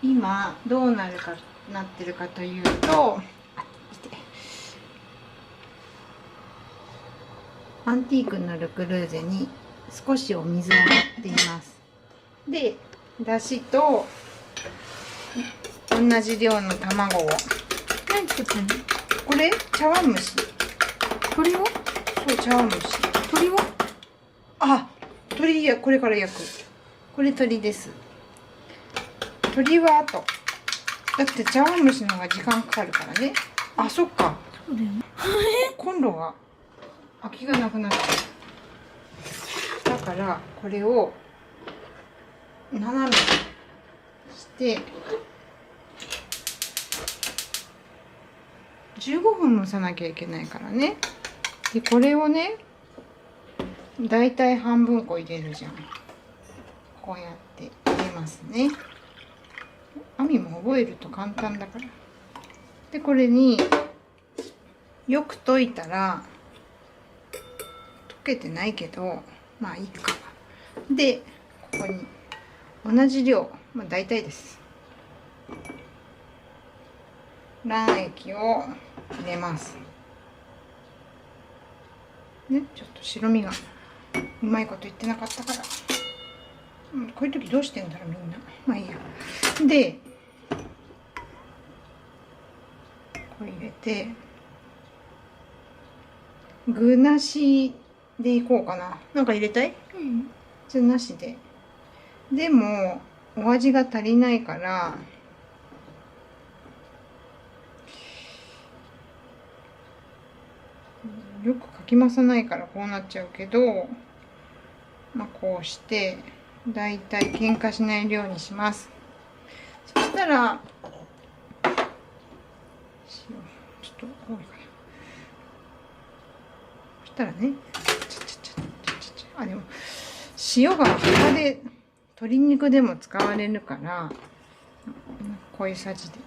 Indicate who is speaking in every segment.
Speaker 1: 今どうなってるかというと、アンティークのルクルーゼに少しお水を張っています。で、だしと同じ量の卵を。
Speaker 2: 何作ってんの？
Speaker 1: これ茶碗蒸し。
Speaker 2: 鶏を？
Speaker 1: そう、茶碗蒸し。
Speaker 2: 鶏を？
Speaker 1: あ、鶏や、これから焼く。これ鶏です。鶏は後。だって茶碗蒸しの方が時間かかるからね。あ、そっか。
Speaker 2: そうだよね。
Speaker 1: コンロが空きがなくなっちゃう。だからこれを斜めにして15分蒸さなきゃいけないからね。でこれをね、だいたい半分こ入れるじゃん。こうやって入れますね。あみも覚えると簡単だから。でこれによく溶いたら、溶けてないけどまあいいか。でここに同じ量、まあ大体です、卵液を入れますね。ちょっと白身がうまいこと言ってなかったから、こういう時どうしてんだろうみんな。まあいいや。でこれ入れて、具なしでいこうかな。なんか入れたい？
Speaker 2: うん。
Speaker 1: じゃなしで。でもお味が足りないから、よくかき回さないからこうなっちゃうけど、まあこうしてだいたい喧嘩しない量にします。そしたら塩、ちょっと多いかな。そしたらね、あ、でも塩が他で鶏肉でも使われるから、こういうさじで。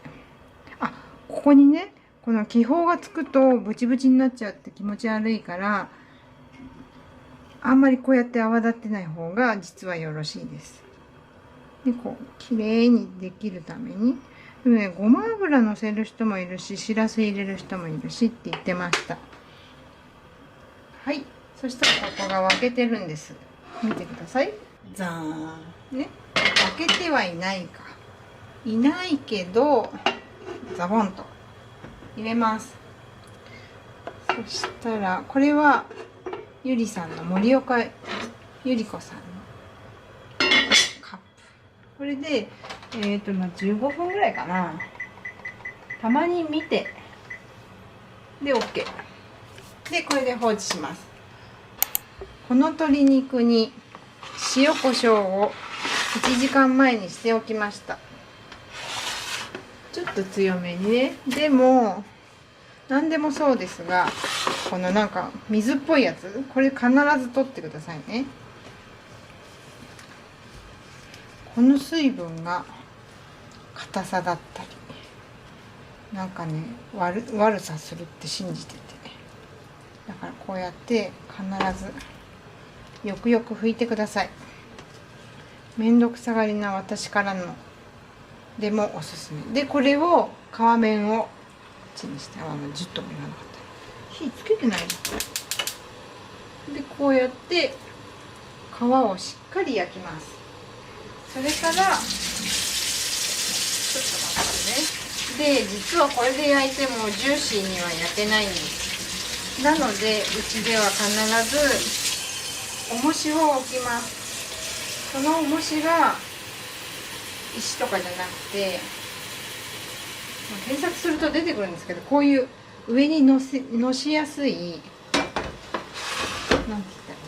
Speaker 1: あ、ここにね、この気泡がつくとブチブチになっちゃって気持ち悪いから、あんまりこうやって泡立ってない方が実はよろしいです。でこうきれいにできるために。でもね、ごま油のせる人もいるし、しらす入れる人もいるしって言ってました。はい、そしたらここが分けてるんです。見てください。ザーンね、分けてはいないか、いないけどザボンと入れます。そしたらこれはゆりさんの森岡ゆり子さんのカップ。これでまあ15分ぐらいかな。たまに見て、で OK でこれで放置します。この鶏肉に塩コショウを1時間前にしておきました。ちょっと強めにね。でも何でもそうですが、このなんか水っぽいやつ、これ必ず取ってくださいね。この水分が硬さだったりなんかね、悪さするって信じてて、だからこうやって必ずよくよく拭いてください。めんどくさがりな私からのでもおすすめで、これを皮面をチンして、じっとも言わなかった、火つけてないので、こうやって皮をしっかり焼きます。それからちょっと待ってね。で実はこれで焼いてもジューシーには焼けないんです。なのでうちでは必ず重しを置きます。その重しが石とかじゃなくて、検索すると出てくるんですけど、こういう上にのしやすい、なんて言ったら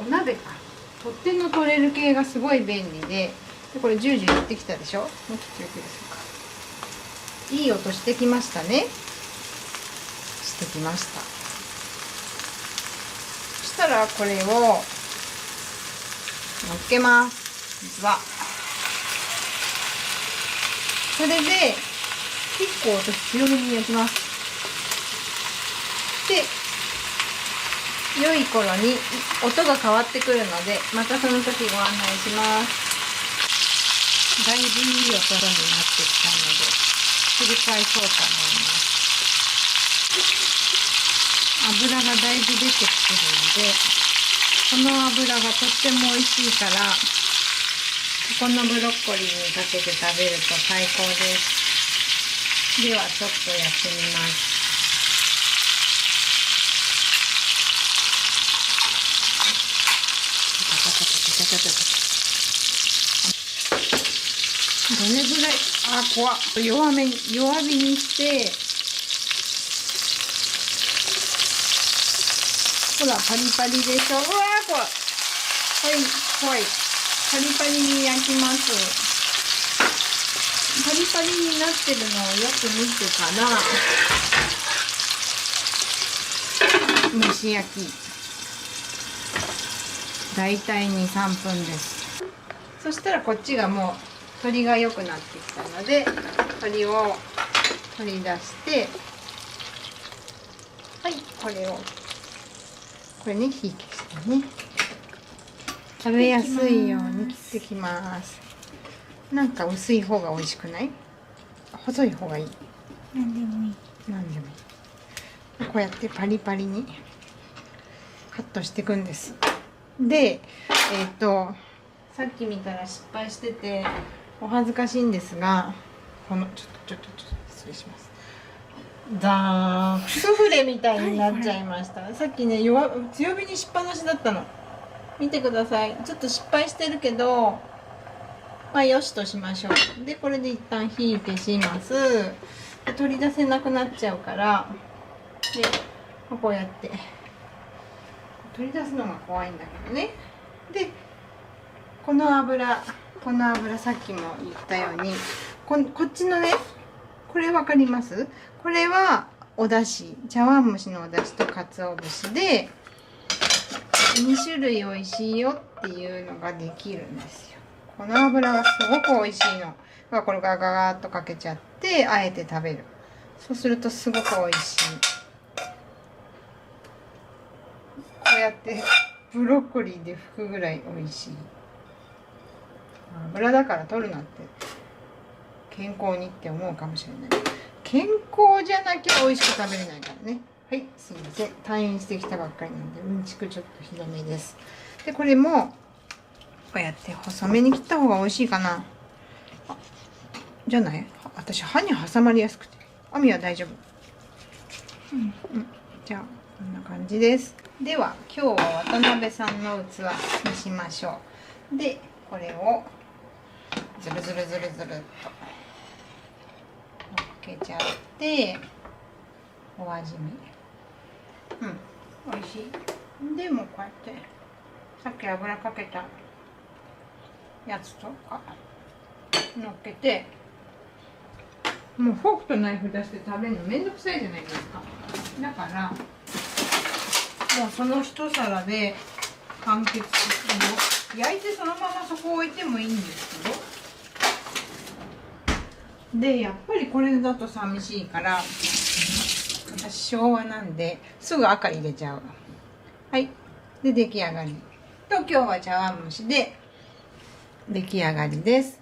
Speaker 1: いい、お鍋か、取っ手の取れる系がすごい便利で、これジュージュー言ってきたでしょ。もうちょっとよくですか。いい音してきましたね。してきました。そしたらこれを乗っけます。実はそれで結構私強めに焼きます。で良い頃に音が変わってくるので、またその時ご案内します。だいぶいい音になってきたので繰り返そうと思います。油がだいぶ出てきてるので、この油がとっても美味しいから、ここのブロッコリーにかけて食べると最高です。ではちょっとやってみます。どれぐらい、怖っ。弱火にして、ほら、パリパリでしょ。うわー、怖い。怖い。パリパリに焼きます。パリパリになってるのをよく見てから、蒸し焼き。だいたい2、3分です。そしたらこっちがもう、鶏が良くなってきたので、鶏を取り出して、はい、これね、火消してね。食べやすいように切ってきます。なんか薄い方が美味しくない？細い方がいい。
Speaker 2: なんでもいい。
Speaker 1: なんでもいい。こうやってパリパリにカットしていくんです。で、さっき見たら失敗しててお恥ずかしいんですが、ちょっと失礼します。ダーン、スフレみたいになっちゃいました。さっきね、強火にしっぱなしだったの。見てください。ちょっと失敗してるけど、まあよしとしましょう。で、これで一旦火消します。で、取り出せなくなっちゃうから、で、こうやって取り出すのが怖いんだけどね。で、この油さっきも言ったように、こっちのね、これわかります？これはお出汁、茶碗蒸しのお出汁と鰹節で2種類美味しいよっていうのができるんですよ。この油がすごく美味しいの。これガガガーっとかけちゃってあえて食べる。そうするとすごく美味しい。こうやってブロッコリーで拭くぐらい美味しい。油だから取るなって健康にって思うかもしれない。健康じゃなきゃ美味しく食べれないからね。はい、すいません。退院してきたばっかりなんでうんちくちょっとひどめです。で、これもこうやって細めに切った方が美味しいかな。じゃない？私歯に挟まりやすくて。あみは大丈夫。じゃあこんな感じです。では今日は渡辺さんの器にしましょう。で、これをずるずるずるずるっとのっけちゃってお味見。美味しい。でもこうやってさっき油かけたやつとかのっけて、もうフォークとナイフ出して食べるのめんどくさいじゃないですか。だからもうその一皿で完結。焼いてそのままそこ置いてもいいんですけど、でやっぱりこれだと寂しいから、私昭和なんですぐ赤入れちゃう。はい、で出来上がりと、今日は茶碗蒸しで出来上がりです。